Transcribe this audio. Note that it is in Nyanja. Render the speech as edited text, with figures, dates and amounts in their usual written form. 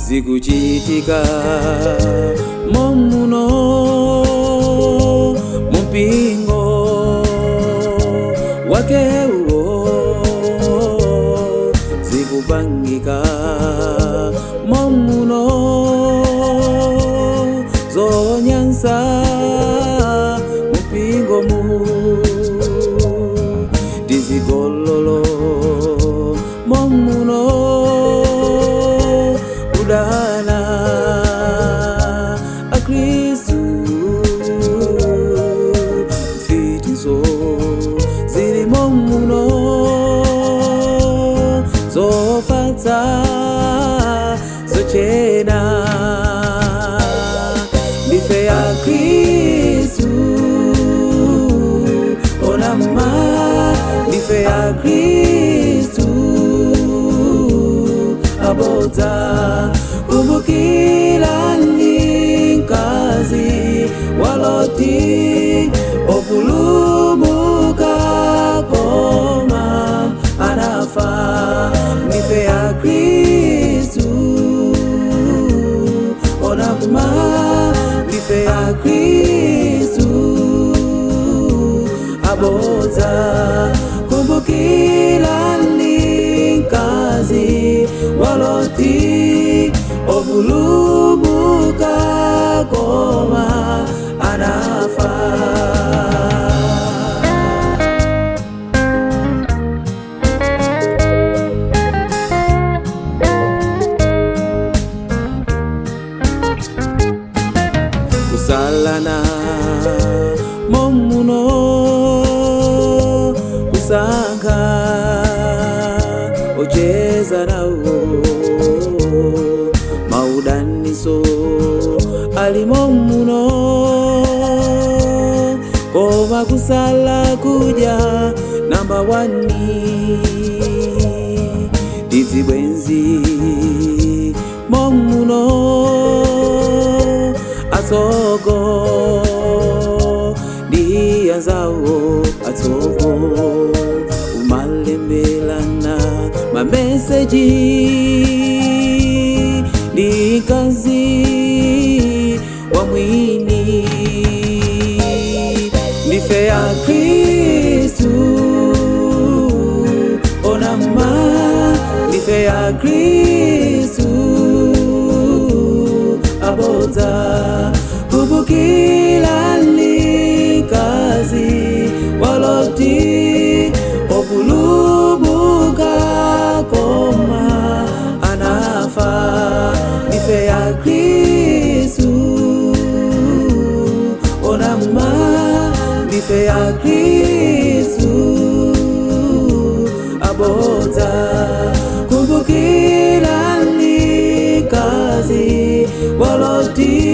zikuchitika momuno mumpingo wake uwo, zikupangika momuno zonyansa mumpingo mu tizigololo momuno udana a Kristu fitizo ziri momuno zofata zochena ndife ya Kristu onama ndife ya Kristu abota kumbukila nkazi waloti okulumuka koma anafa ndife ya Kristu onakuma ndife ya Kristu abota kumbukila nkazi waloti okulumuka koma anafa. Kusalana momuno kusanga ocheza nawo maudaniso alimomuno koma kusala kuja namba 1 tizibwenzi momuno asogo diyanzawo asogo umalembelana mameseji nikazi wa mwini ndife ya Kristu onama ndife ya Kristu abota kubukila nikazi waloti okulumuka koma anafa ndife ya Kristu onama ndife ya Kristu abota kumbukila nikazi waloti